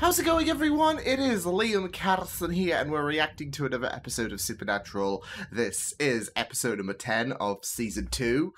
How's it going, everyone? It is Liam Catterson here, and we're reacting to another episode of Supernatural. This is episode number 10 of Season 2.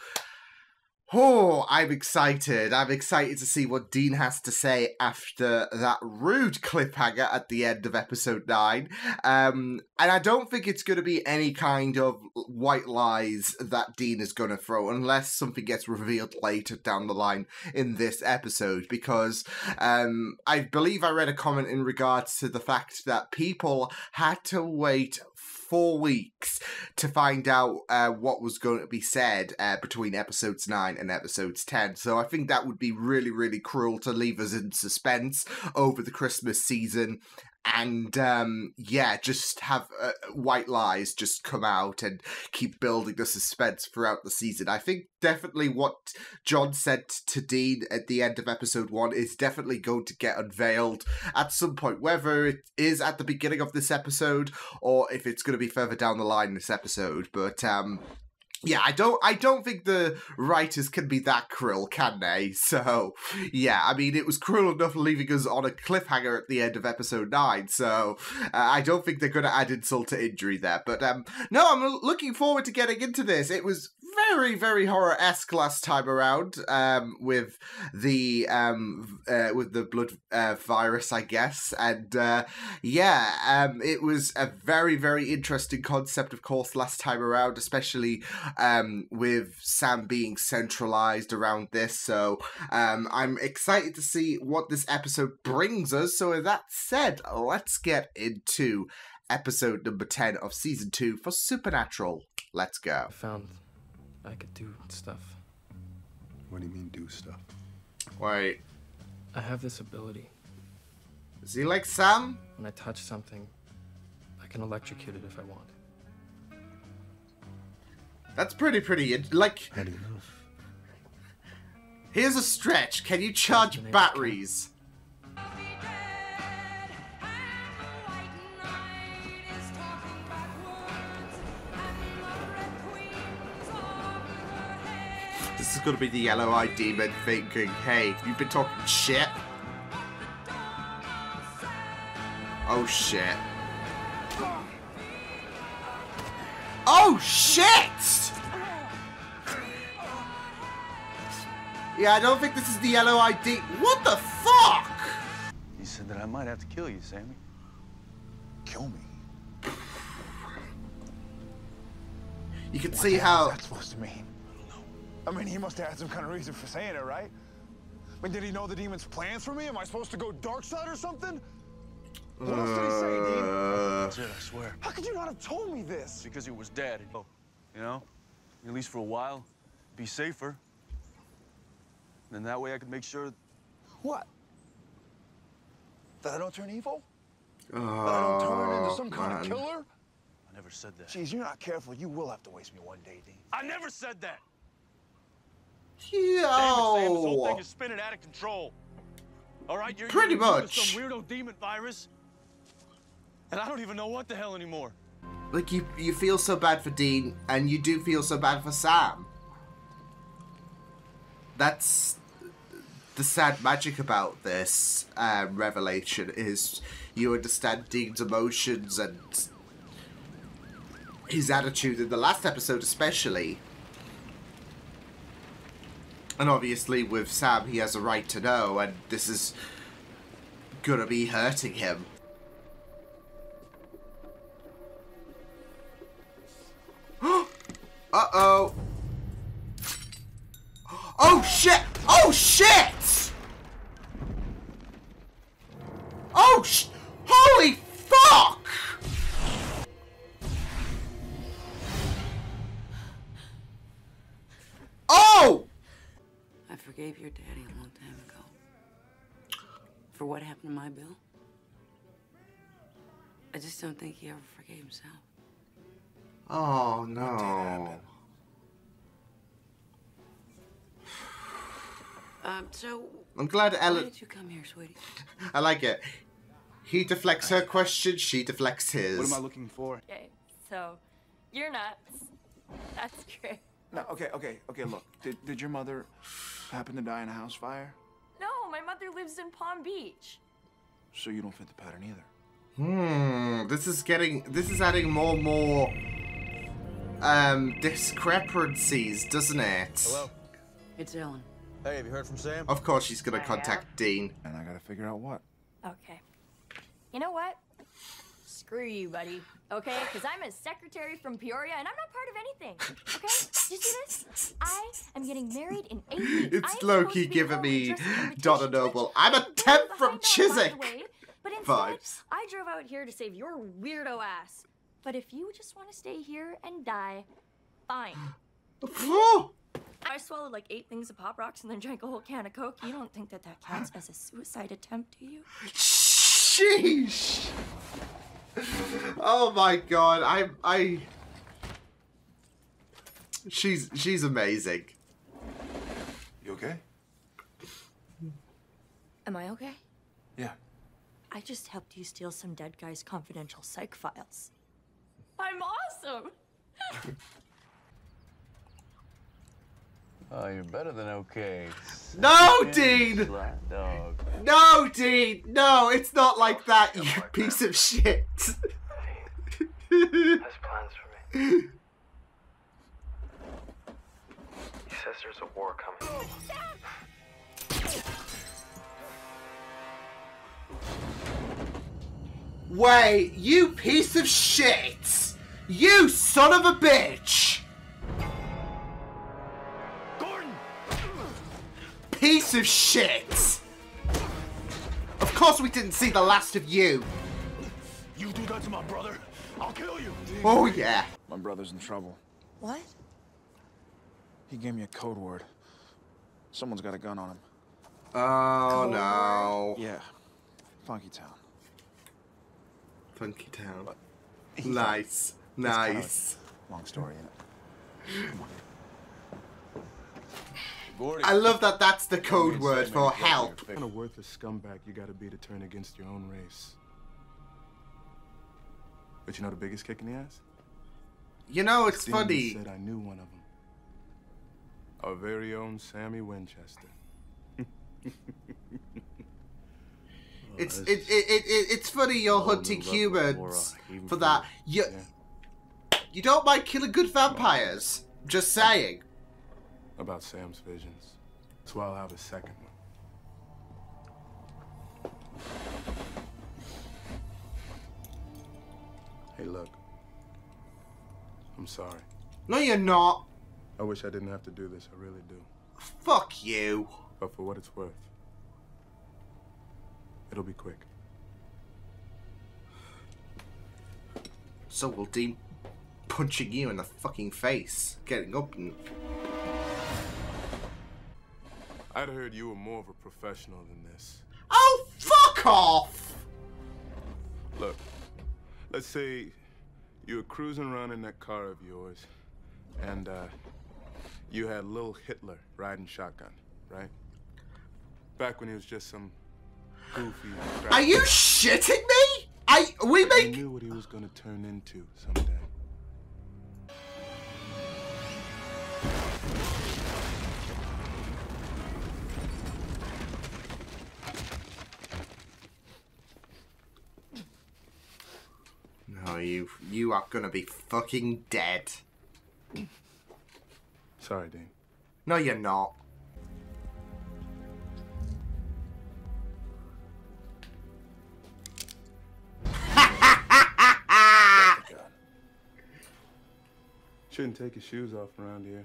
Oh, I'm excited. I'm excited to see what Dean has to say after that rude cliffhanger at the end of episode 9. And I don't think it's going to be any kind of white lies that Dean is going to throw, unless something gets revealed later down the line in this episode, because I believe I read a comment in regards to the fact that people had to wait 4 weeks to find out what was going to be said between episodes 9 and episodes 10. So I think that would be really, really cruel to leave us in suspense over the Christmas season. And, yeah, just have white lies just come out and keep building the suspense throughout the season. I think definitely what John said to Dean at the end of episode 1 is definitely going to get unveiled at some point, whether it is at the beginning of this episode or if it's going to be further down the line in this episode. But, yeah, I don't think the writers can be that cruel, can they? So, yeah, I mean, it was cruel enough leaving us on a cliffhanger at the end of episode 9, so I don't think they're going to add insult to injury there. But, no, I'm looking forward to getting into this. It was very, very horror-esque last time around, with the blood virus, I guess, and, yeah, it was a very, very interesting concept, of course, last time around, especially with Sam being centralized around this. So I'm excited to see what this episode brings us. So with that said, let's get into episode number 10 of season 2 for Supernatural. Let's go. I found I could do stuff. What do you mean do stuff? Wait, I have this ability. is he like Sam? When I touch something, I can electrocute it if I want. That's pretty, like, How do you know? here's a stretch. Can you charge batteries? This is going to be the yellow-eyed demon thinking, hey, you've been talking shit? Oh, shit. Oh, shit! Yeah, I don't think this is the yellow-eyed demon. What the fuck? He said that I might have to kill you, Sammy. Kill me? You can see how... What's that supposed to mean? I mean, he must have had some kind of reason for saying it, right? I mean, did he know the demon's plans for me? Am I supposed to go dark side or something? What else did he say, Dean? That's it, I swear. How could you not have told me this? Because he was dead. You know? At least for a while. Be safer. Then that way I could make sure... What? That I don't turn evil? That I don't turn into some kind of killer? I never said that. Jeez, you're not careful. You will have to waste me one day, Dean. I never said that! Yo! Damn it, Sam, this whole thing is spinning out of control. All right, you're pretty much some weirdo demon virus, and I don't even know what the hell anymore. Like, you feel so bad for Dean, and you do feel so bad for Sam. That's the sad magic about this revelation, is you understand Dean's emotions and his attitude in the last episode especially. And obviously with Sam, he has a right to know, and this is gonna be hurting him. Uh-oh. Oh, shit! Oh, shit! Oh, holy fuck! Oh! I forgave your daddy a long time ago. For what happened to my bill? I just don't think he ever forgave himself. Oh, no. So... I'm glad Ellen... Why did you come here, sweetie? I like it. He deflects her question, she deflects his. What am I looking for? Okay, so you're nuts. That's great. No, okay, look. Did your mother happen to die in a house fire? No, my mother lives in Palm Beach. So you don't fit the pattern either. This is adding more and more discrepancies, doesn't it? Hello? It's Ellen. Hey, have you heard from Sam? Of course she's gonna contact Dean. And I gotta figure out what. Okay. You know what? Screw you, buddy. Okay? Because I'm a secretary from Peoria and I'm not part of anything. Okay? You see this? I am getting married in 8 weeks. It's low-key giving me Donna Noble. I'm a temp from Chiswick. But instead, Vibes. I drove out here to save your weirdo ass. But if you just want to stay here and die, fine. I swallowed like 8 things of Pop Rocks and then drank a whole can of Coke. You don't think that counts as a suicide attempt, do you? Sheesh. Oh my god, she's amazing. You okay? Am I okay? Yeah. I just helped you steal some dead guy's confidential psych files. I'm awesome! Oh, you're better than okay. No, Dean! Flat dog. No, Dean! No, it's not like that, you piece of shit. Has plans for me. He says there's a war coming. Wait, you piece of shit! You son of a bitch! Piece of shit! Of course we didn't see the last of you! You do that to my brother, I'll kill you! Oh yeah. My brother's in trouble. What? He gave me a code word. Someone's got a gun on him. Oh no. Yeah. Funky Town. Funky Town. He's Nice. Nice. Long story, innit? Gordy. I love that that's the code word for help. What kind of worthless scumbag you gotta be to turn against your own race? But you know the biggest kick in the ass? You know, it's Dean funny. said I knew one of them. Our very own Sammy Winchester. It's funny you're hunting humans for that. You don't mind killing good vampires. Just saying. About Sam's visions. So I'll have a second one. Hey, look. I'm sorry. No, you're not. I wish I didn't have to do this. I really do. Fuck you. But for what it's worth, it'll be quick. So will Dean punching you in the fucking face, getting up and... I'd heard you were more of a professional than this. Oh, fuck off! Look, let's say you were cruising around in that car of yours, and you had little Hitler riding shotgun, right? Back when he was just some goofy... Are you shitting me? We You make... knew what he was gonna turn into someday. No, you are gonna be fucking dead. Sorry, Dean. No, you're not. Shouldn't take your shoes off around here.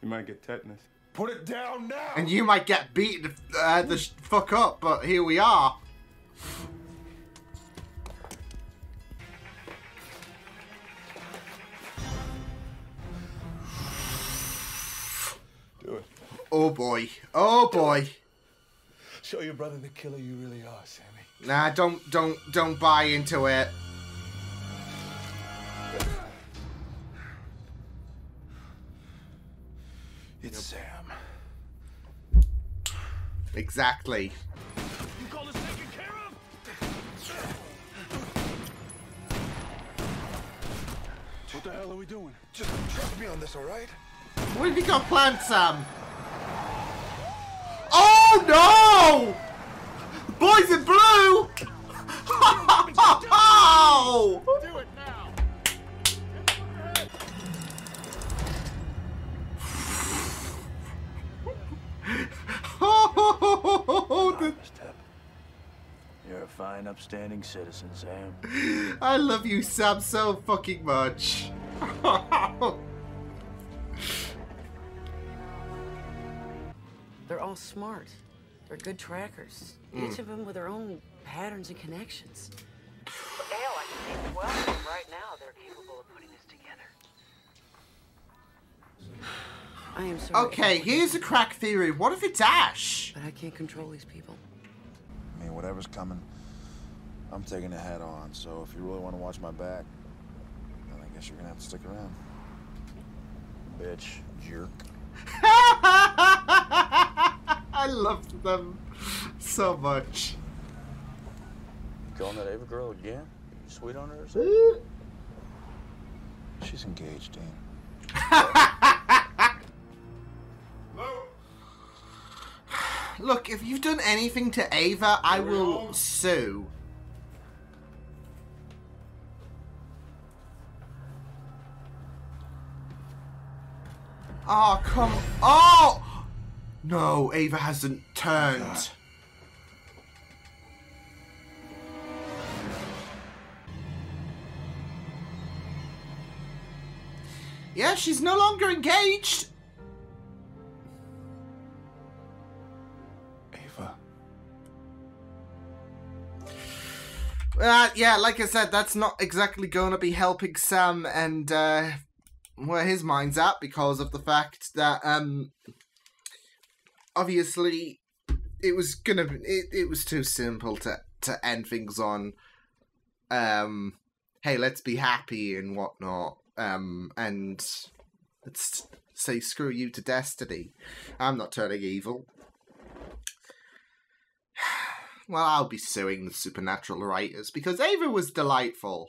You might get tetanus. Put it down now! And you might get beaten the fuck up, but here we are. Do it. Oh boy. Oh boy. Show your brother the killer you really are, Sammy. Nah, don't buy into it. It's Sam. Exactly. You call this taken care of? What the hell are we doing? Just trust me on this, all right? What have you got planned, Sam? Oh no! Boys in blue! Do it now. You're a fine, upstanding citizen, Sam. I love you, Sam, so fucking much. They're all smart. They're good trackers. Each of them with their own patterns and connections. But hell, I can see well right now they're capable of putting this together. I am sorry. Okay, here's a crack theory. What if it's Ash? But I can't control these people. I mean, whatever's coming, I'm taking it head on. So if you really want to watch my back, then I guess you're gonna have to stick around. Bitch, jerk. I loved them so much. Calling that Ava girl again? You sweet on her or something? She's engaged, Dean. Look, if you've done anything to Ava, I will sue. Oh, come... Oh! No, Ava hasn't turned. Yeah, she's no longer engaged. Ava. Yeah, like I said, that's not exactly going to be helping Sam and where his mind's at, because of the fact that obviously it was gonna be, it was too simple to end things on hey, let's be happy and whatnot, and let's say screw you to destiny. I'm not turning evil. Well, I'll be suing the supernatural writers, because Ava was delightful.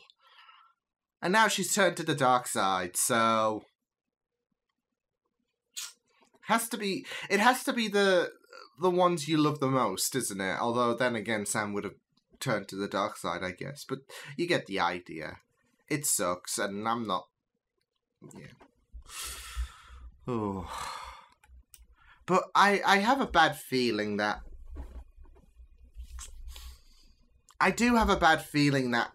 And now she's turned to the dark side, so... It has to be the ones you love the most, isn't it? Although, then again, Sam would have turned to the dark side, I guess. But you get the idea. It sucks, and I'm not... Yeah. Oh. But I have a bad feeling that... I do have a bad feeling that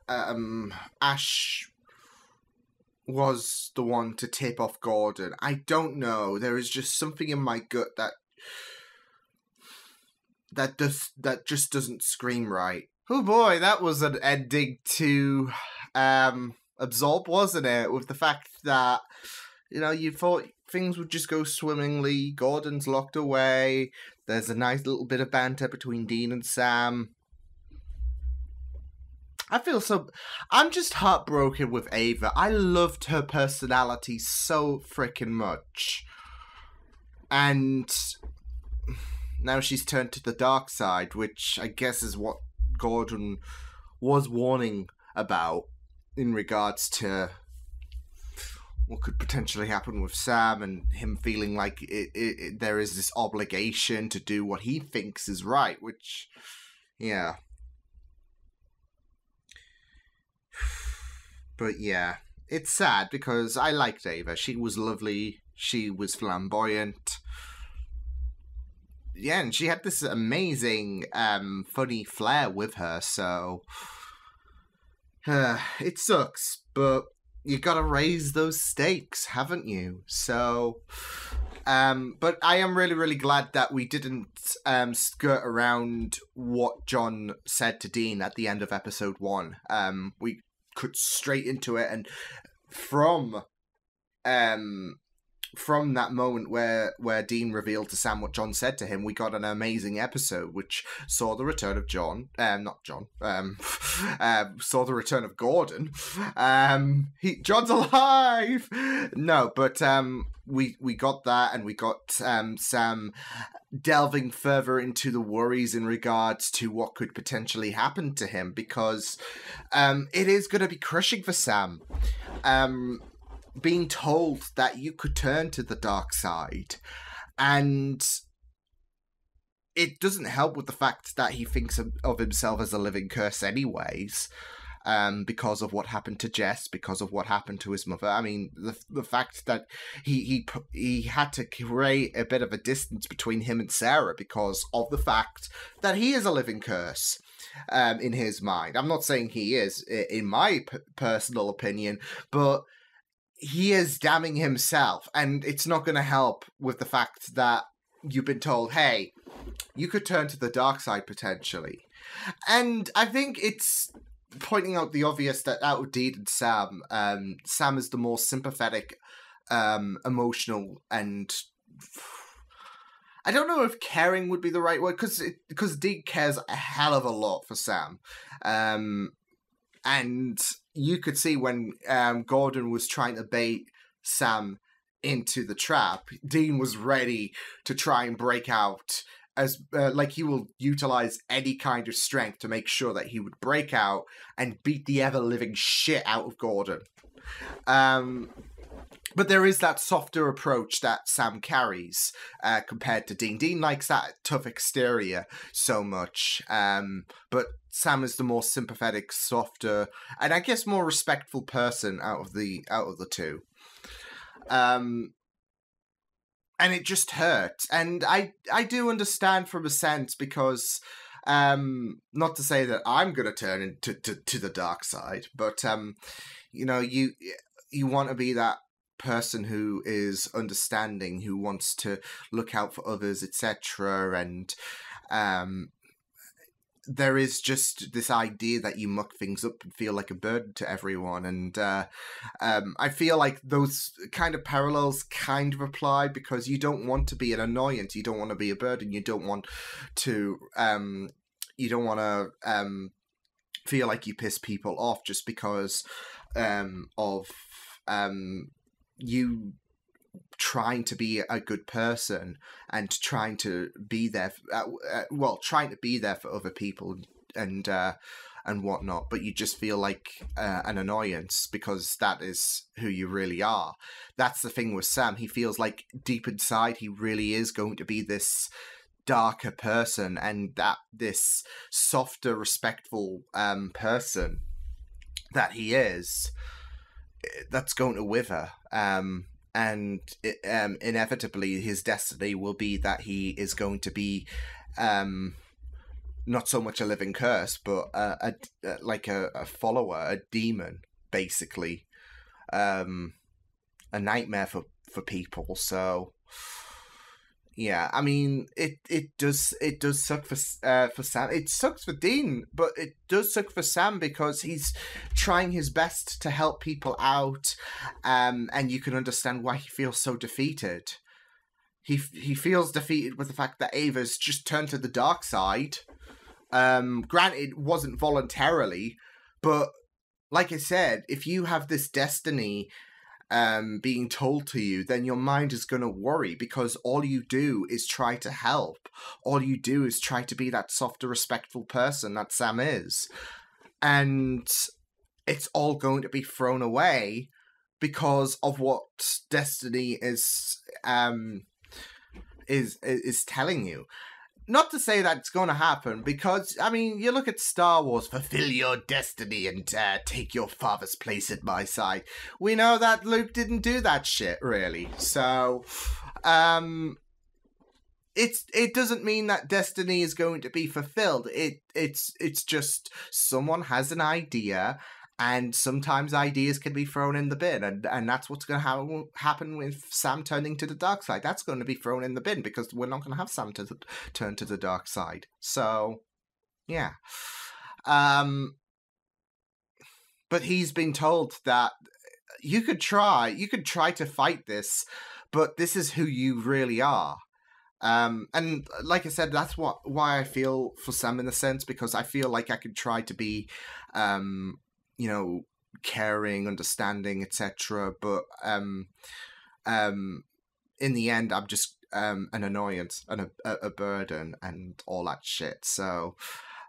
Ash was the one to tip off Gordon. I don't know. There is just something in my gut that just doesn't scream right. Oh boy, that was an ending to absorb, wasn't it? With the fact that, you know, you thought things would just go swimmingly. Gordon's locked away. There's a nice little bit of banter between Dean and Sam. I'm just heartbroken with Ava. I loved her personality so freaking much. And now she's turned to the dark side, which I guess is what Gordon was warning about in regards to what could potentially happen with Sam and him feeling like there is this obligation to do what he thinks is right, which, yeah. But yeah, it's sad because I liked Ava. She was lovely. She was flamboyant. Yeah, and she had this amazing, funny flair with her, so... it sucks, but you gotta raise those stakes, haven't you? So... but I am really, really glad that we didn't skirt around what John said to Dean at the end of episode 1. We cut straight into it, and from that moment where Dean revealed to Sam what John said to him, we got an amazing episode which saw the return of saw the return of Gordon. John's alive! No, but we got that, and we got Sam delving further into the worries in regards to what could potentially happen to him, because it is going to be crushing for Sam. Being told that you could turn to the dark side, and it doesn't help with the fact that he thinks of himself as a living curse anyways, because of what happened to Jess, because of what happened to his mother. I mean, the fact that he had to create a bit of a distance between him and Sarah because of the fact that he is a living curse. In his mind. I'm not saying he is, in my personal opinion, but he is damning himself, and it's not going to help with the fact that you've been told, hey, you could turn to the dark side potentially. And I think it's pointing out the obvious that out of Dean and Sam, Sam is the more sympathetic, emotional, and I don't know if caring would be the right word, because Dean cares a hell of a lot for Sam. And you could see when Gordon was trying to bait Sam into the trap, Dean was ready to try and break out, as like he will utilize any kind of strength to make sure that he would break out and beat the ever-living shit out of Gordon. But there is that softer approach that Sam carries compared to Dean. Dean likes that tough exterior so much, but Sam is the more sympathetic, softer, and I guess more respectful person out of the two. And it just hurts, and I do understand from a sense, because not to say that I'm going to turn into to the dark side, but you know, you want to be that person who is understanding, who wants to look out for others, etc. And there is just this idea that you muck things up and feel like a burden to everyone, and I feel like those kind of parallels kind of apply, because you don't want to be an annoyance, you don't want to be a burden, you don't want to feel like you piss people off just because of you trying to be a good person and trying to be there, trying to be there for other people and whatnot, but you just feel like an annoyance because that is who you really are. That's the thing with Sam. He feels like deep inside he really is going to be this darker person, and that this softer, respectful person that he is, that's going to wither, and inevitably his destiny will be that he is going to be not so much a living curse, but like a follower, a demon, basically, a nightmare for people. So yeah, I mean, it does suck for Sam. It sucks for Dean, but it does suck for Sam because he's trying his best to help people out, and you can understand why he feels so defeated. He feels defeated with the fact that Ava's just turned to the dark side. Granted, it wasn't voluntarily, but like I said, if you have this destiny being told to you, then your mind is going to worry, because all you do is try to help. All you do is try to be that softer, respectful person that Sam is. And it's all going to be thrown away because of what destiny is telling you. Not to say that it's going to happen, because, I mean, you look at Star Wars, fulfill your destiny and take your father's place at my side. We know that Luke didn't do that shit, really. So, it doesn't mean that destiny is going to be fulfilled. It's just someone has an idea, and sometimes ideas can be thrown in the bin, and that's what's going to happen with Sam turning to the dark side. That's going to be thrown in the bin, because we're not going to have Sam turn to the dark side. So, yeah. But he's been told that you could try to fight this, but this is who you really are. And like I said, that's why I feel for Sam in a sense, because I feel like I could try to be, you know, caring, understanding, etc. But in the end, I'm just an annoyance and a burden and all that shit. So,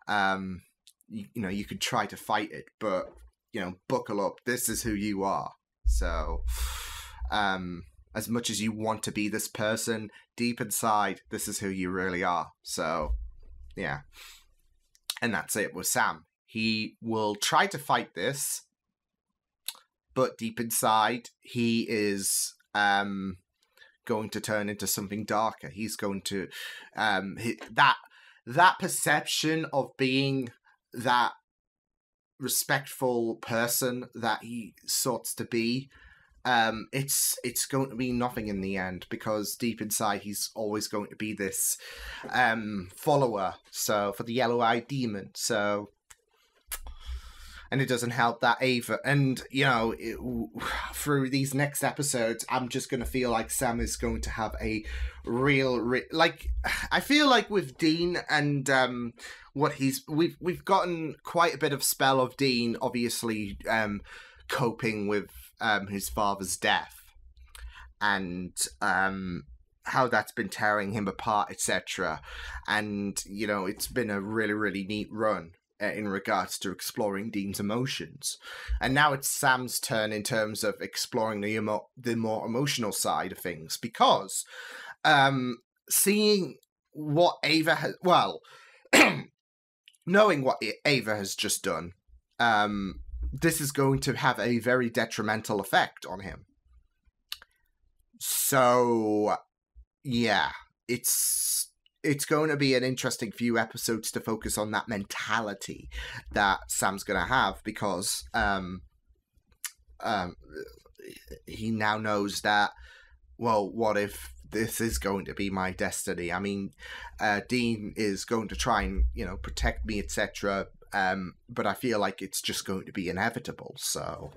you know, you could try to fight it, but, you know, buckle up. This is who you are. So, as much as you want to be this person, deep inside, this is who you really are. So, yeah. And that's it with Sam. He will try to fight this, but deep inside, he is going to turn into something darker. He's going to... that perception of being that respectful person that he sorts to be, it's going to be nothing in the end, because deep inside he's always going to be this follower, so for the yellow-eyed demon. So, and it doesn't help that Ava, and you know, through these next episodes, I'm just going to feel like Sam is going to have a like, I feel like with Dean and what we've gotten quite a bit of spell of Dean, obviously coping with his father's death, and how that's been tearing him apart, etc. And you know, it's been a really, really neat run in regards to exploring Dean's emotions, and now it's Sam's turn in terms of exploring the more emotional side of things, because seeing what Ava has, knowing what Ava has just done, this is going to have a very detrimental effect on him. So, yeah, it's going to be an interesting few episodes to focus on that mentality that Sam's going to have, because he now knows that, well, what if this is going to be my destiny? I mean, Dean is going to try and, you know, protect me, etc., but I feel like it's just going to be inevitable. So,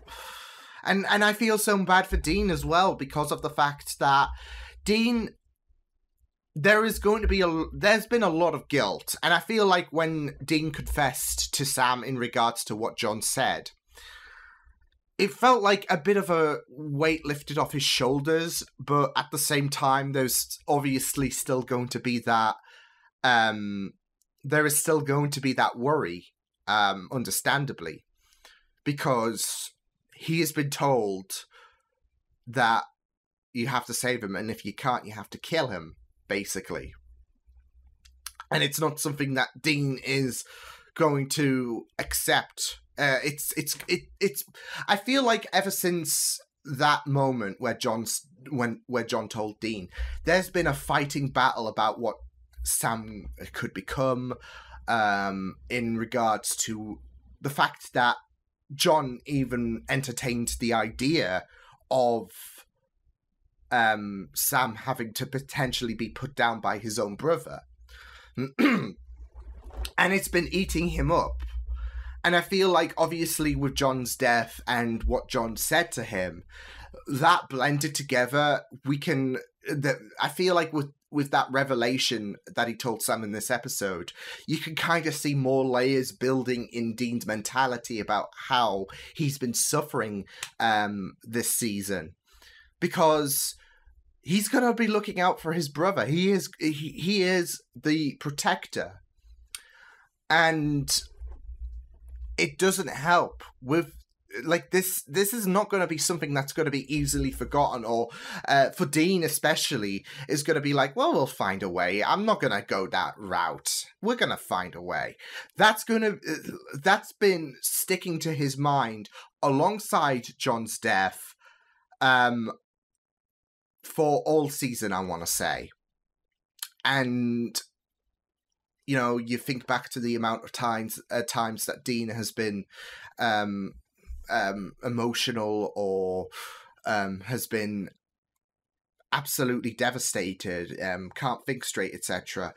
and I feel so bad for Dean as well, because of the fact that Dean, there's been a lot of guilt, and I feel like when Dean confessed to Sam in regards to what John said, it felt like a bit of a weight lifted off his shoulders, but at the same time, there's obviously still going to be that, there is still going to be that worry, understandably, because he has been told that you have to save him, and if you can't, you have to kill him, basically. And it's not something that Dean is going to accept. I feel like ever since that moment where John told Dean, there's been a fighting battle about what Sam could become, in regards to the fact that John even entertained the idea of Sam having to potentially be put down by his own brother. And it's been eating him up. And I feel like, obviously, with John's death and what John said to him, that blended together, I feel like with that revelation that he told Sam in this episode, you can kind of see more layers building in Dean's mentality about how he's been suffering this season. Because he's going to be looking out for his brother. He is the protector. And it doesn't help with, like, this is not going to be something that's going to be easily forgotten, or for Dean especially, is going to be like, well, we'll find a way. I'm not going to go that route. We're going to find a way. That's been sticking to his mind alongside John's death for all season, I want to say. And you know, you think back to the amount of times that Dean has been emotional, or has been absolutely devastated, can't think straight, etc.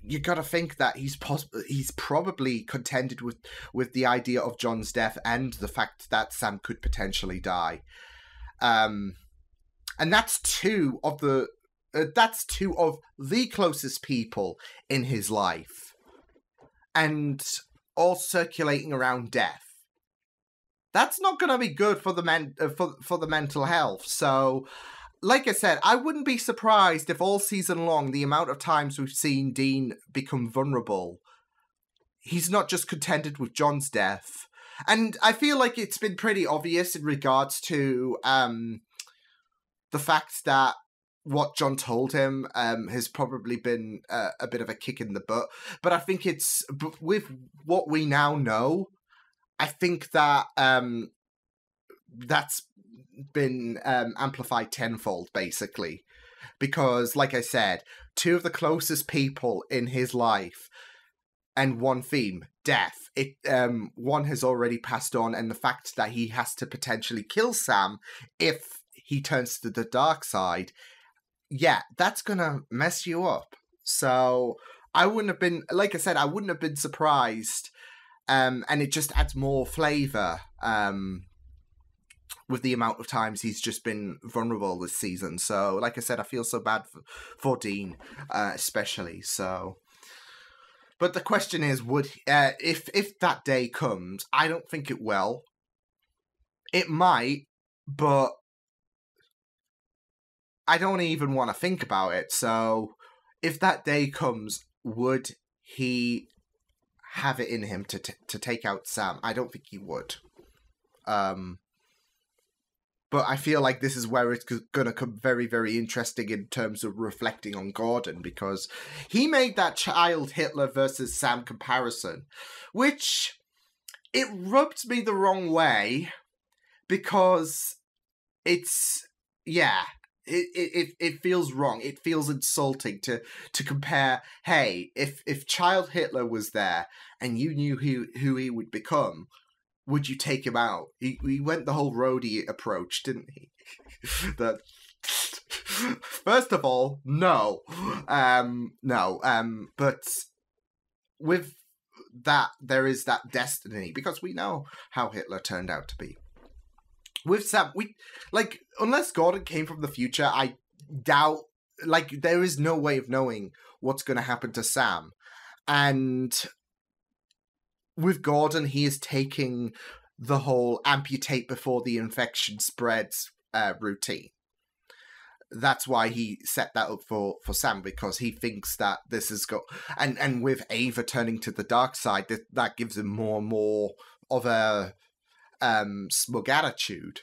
You got to think that he's probably contended with the idea of John's death and the fact that Sam could potentially die. And that's two of the closest people in his life, and all circulating around death. That's not going to be good for the mental health. So, like I said, I wouldn't be surprised if all season long, the amount of times we've seen Dean become vulnerable, he's not just contented with John's death. And I feel like it's been pretty obvious in regards to the fact that what John told him has probably been a bit of a kick in the butt. But I think it's, with what we now know, I think that that's been amplified tenfold, basically. Because, like I said, two of the closest people in his life, and one theme, death. One has already passed on, and the fact that he has to potentially kill Sam if he turns to the dark side, yeah, that's gonna mess you up. So I wouldn't have been, like I said, I wouldn't have been surprised. And it just adds more flavour with the amount of times he's just been vulnerable this season. So, like I said, I feel so bad for Dean, especially. So, but the question is, would if that day comes? I don't think it will. It might, but I don't even want to think about it. So, if that day comes, would he have it in him to take out Sam? I don't think he would. But I feel like this is where it's going to come very, very interesting in terms of reflecting on Gordon, because he made that child Hitler versus Sam comparison, which it rubbed me the wrong way, because it's, yeah, it feels wrong. It feels insulting to compare, hey, if child Hitler was there and you knew who he would become, would you take him out? He went the whole roadie approach, didn't he? First of all, no. But with that, there is that destiny, because we know how Hitler turned out to be. With Sam, unless Gordon came from the future, I doubt, there is no way of knowing what's going to happen to Sam. And with Gordon, he is taking the whole amputate before the infection spreads routine. That's why he set that up for Sam, because he thinks that this is and with Ava turning to the dark side, that gives him more and more of a smug attitude.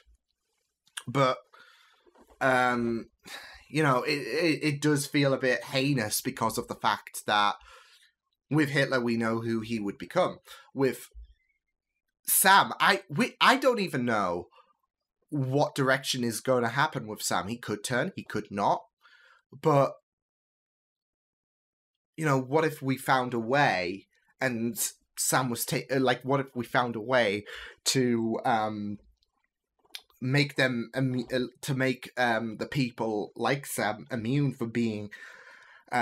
But it does feel a bit heinous because of the fact that with Hitler, we know who he would become. With Sam, I don't even know what direction is going to happen with Sam. He could turn, he could not. But, what if we found a way and Sam was what if we found a way to make them the people like Sam immune from being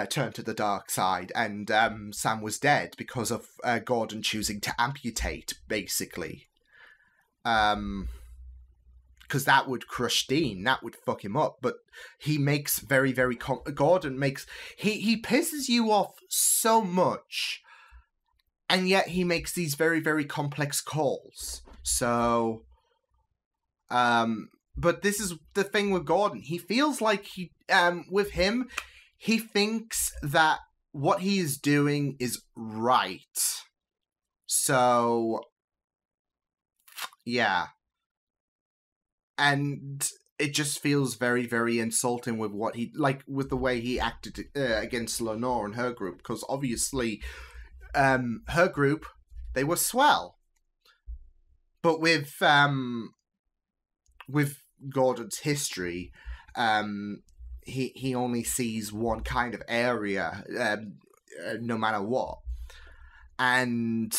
turned to the dark side, and Sam was dead because of Gordon choosing to amputate, basically. Because that would crush Dean, that would fuck him up. But he makes very, very Gordon makes he pisses you off so much, and yet he makes these very, very complex calls. So, but this is the thing with Gordon. He feels like with him, he thinks that what he is doing is right. So, yeah. And it just feels very, very insulting with what with the way he acted against Lenore and her group. Because obviously, her group, they were swell. But with Gordon's history, he only sees one kind of area, no matter what. And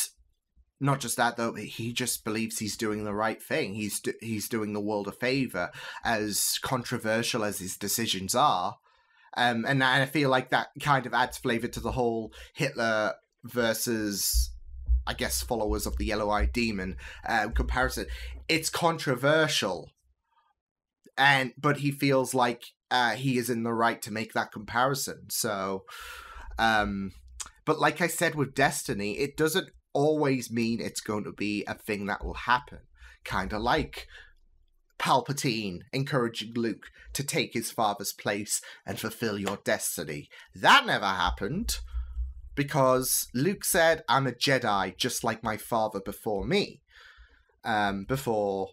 not just that, though, he just believes he's doing the right thing. He's doing the world a favor, as controversial as his decisions are. And I feel like that kind of adds flavor to the whole Hitler versus, I guess, followers of the Yellow-Eyed Demon comparison. It's controversial, but he feels like he is in the right to make that comparison. So, but like I said with Destiny, it doesn't always mean it's going to be a thing that will happen. Kind of like Palpatine encouraging Luke to take his father's place and fulfill your destiny. That never happened, because Luke said, I'm a Jedi just like my father before me. Before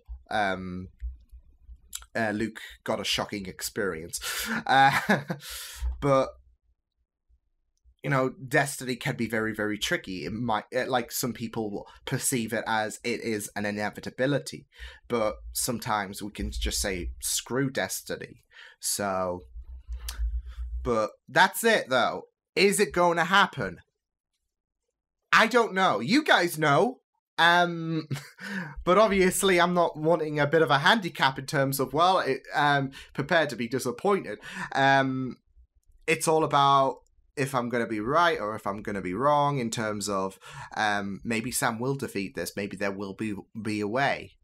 Luke got a shocking experience. But, you know, destiny can be very, very tricky. It might, like, some people perceive it as it is an inevitability, but sometimes we can just say, screw destiny. So, but that's it, though. Is it going to happen? I don't know. You guys know. But obviously I'm not wanting a bit of a handicap in terms of, well, prepared to be disappointed. It's all about if I'm going to be right or if I'm going to be wrong in terms of, maybe Sam will defeat this. Maybe there will be a way.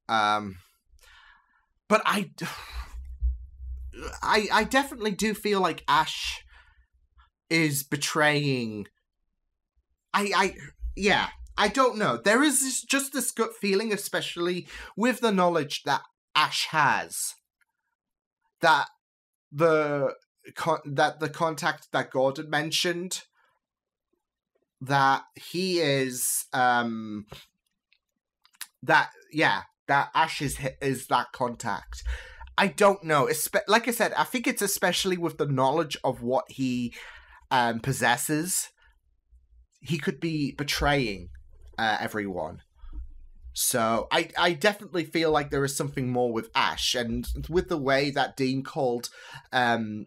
But I definitely do feel like Ash is betraying. Yeah, I don't know. There is just this gut feeling, especially with the knowledge that Ash has, that the contact that Gordon mentioned, that he is, that Ash is that contact. I don't know. Like I said, I think it's especially with the knowledge of what he possesses. He could be betraying everyone. So I definitely feel like there is something more with Ash, and with the way that Dean called Ellen,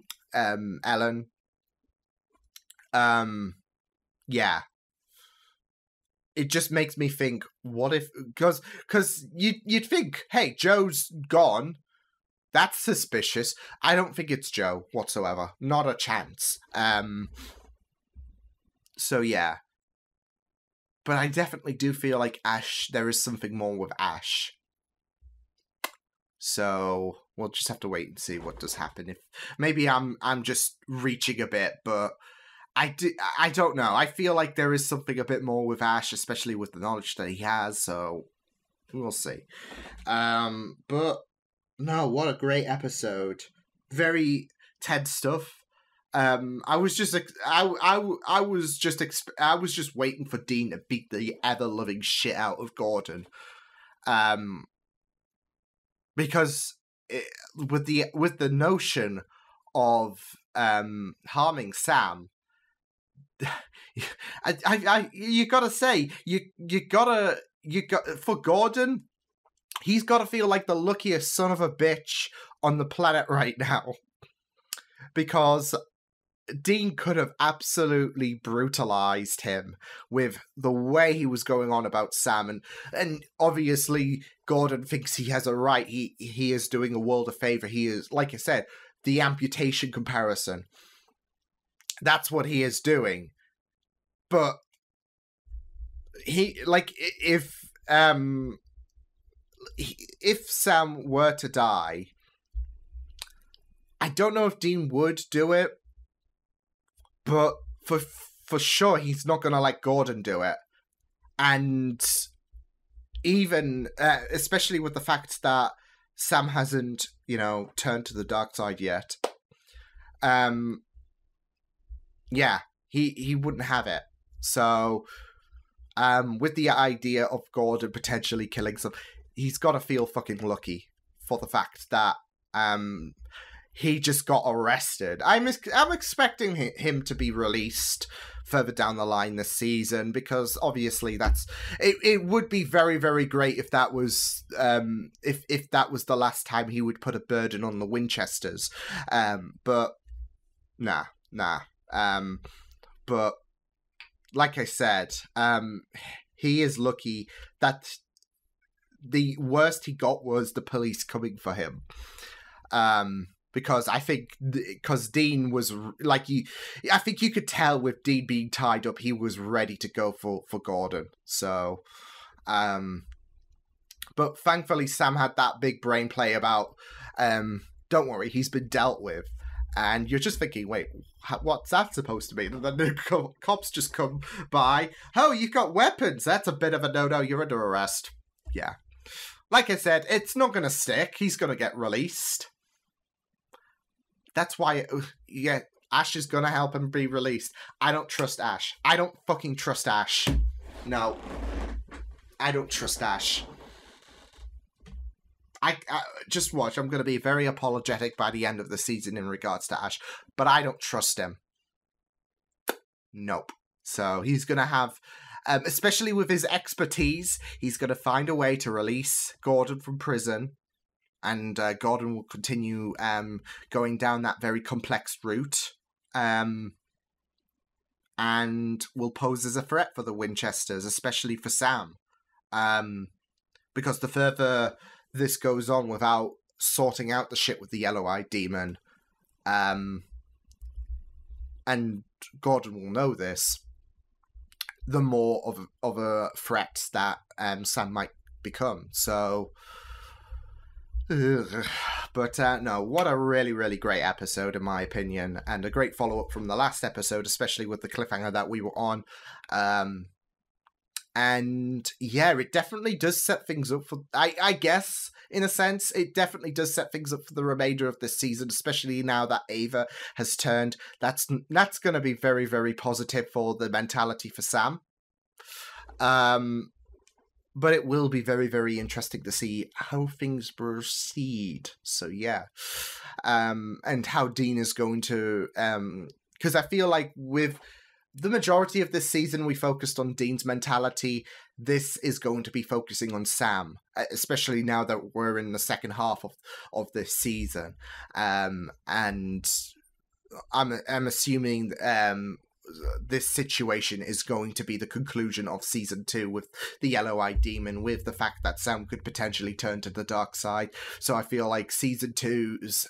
yeah, it just makes me think, what if, because you'd think, hey, Joe's gone, that's suspicious. I don't think it's Joe whatsoever, not a chance. So yeah. But I definitely do feel like Ash, there is something more with Ash. So we'll just have to wait and see what does happen. If maybe I'm just reaching a bit, but I don't know. I feel like there is something a bit more with Ash, especially with the knowledge that he has, so we'll see. But no, what a great episode. Very tense stuff. I was just waiting for Dean to beat the ever-loving shit out of Gordon, because with the notion of harming Sam, you gotta say you got for Gordon, he's gotta feel like the luckiest son of a bitch on the planet right now, because Dean could have absolutely brutalized him with the way he was going on about Sam, and obviously Gordon thinks he has a right. He is doing a world a favor. He is, like I said, the amputation comparison. That's what he is doing. But he, like, if Sam were to die, I don't know if Dean would do it. But for sure, he's not going to let Gordon do it. And even, especially with the fact that Sam hasn't, turned to the dark side yet. Yeah, he wouldn't have it. So, with the idea of Gordon potentially killing some, he's got to feel fucking lucky for the fact that, he just got arrested. I'm expecting him to be released further down the line this season, because obviously it would be very, very great if that was if that was the last time he would put a burden on the Winchesters. But nah. But like I said, he is lucky that the worst he got was the police coming for him. Because I think, because Dean was, I think you could tell with Dean being tied up, he was ready to go for Gordon. So, but thankfully Sam had that big brain play about, don't worry, he's been dealt with. And you're just thinking, wait, what's that supposed to mean? And then the cops just come by. Oh, you've got weapons. That's a bit of a no-no. You're under arrest. Yeah. Like I said, it's not going to stick. He's going to get released. That's why, Ash is going to help him be released. I don't trust Ash. I don't fucking trust Ash. No. I don't trust Ash. I just watch. I'm going to be very apologetic by the end of the season in regards to Ash, but I don't trust him. Nope. So he's going to have, especially with his expertise, he's going to find a way to release Gordon from prison, and Gordon will continue going down that very complex route, and will pose as a threat for the Winchesters, especially for Sam, because the further this goes on without sorting out the shit with the yellow-eyed demon, and Gordon will know this, the more of a threat that Sam might become. So, but no, what a really, really great episode in my opinion, and a great follow-up from the last episode, especially with the cliffhanger that we were on. And yeah, it definitely does set things up for, I guess, in a sense, it definitely does set things up for the remainder of this season, especially now that Ava has turned. That's going to be very, very positive for the mentality for Sam. But it will be very, very interesting to see how things proceed. So yeah, and how Dean is going to, because I feel like with the majority of this season, we focused on Dean's mentality. This is going to be focusing on Sam, especially now that we're in the second half of this season. And I'm assuming this situation is going to be the conclusion of season 2 with the yellow-eyed demon, with the fact that Sam could potentially turn to the dark side. So I feel like season 2's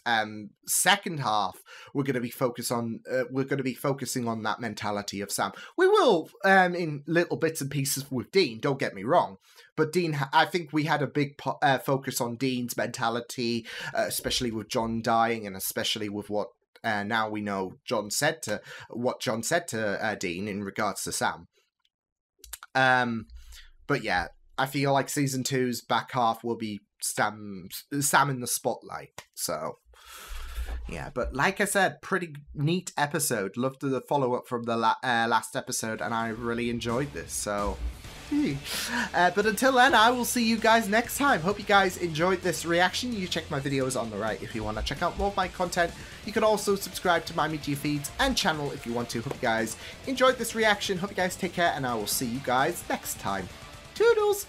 second half, we're going to be focusing on that mentality of Sam. We will in little bits and pieces with Dean, don't get me wrong, but Dean, I think we had a big focus on Dean's mentality, especially with John dying, and especially with what now we know John said to Dean in regards to Sam. But yeah, I feel like season 2's back half will be Sam in the spotlight. So yeah, but like I said, pretty neat episode. Loved the follow up from the last episode, and I really enjoyed this. So. But until then, I will see you guys next time. Hope you guys enjoyed this reaction. You check my videos on the right if you want to check out more of my content. You can also subscribe to my media feeds and channel if you want to. Hope you guys enjoyed this reaction. Hope you guys take care, and I will see you guys next time. Toodles!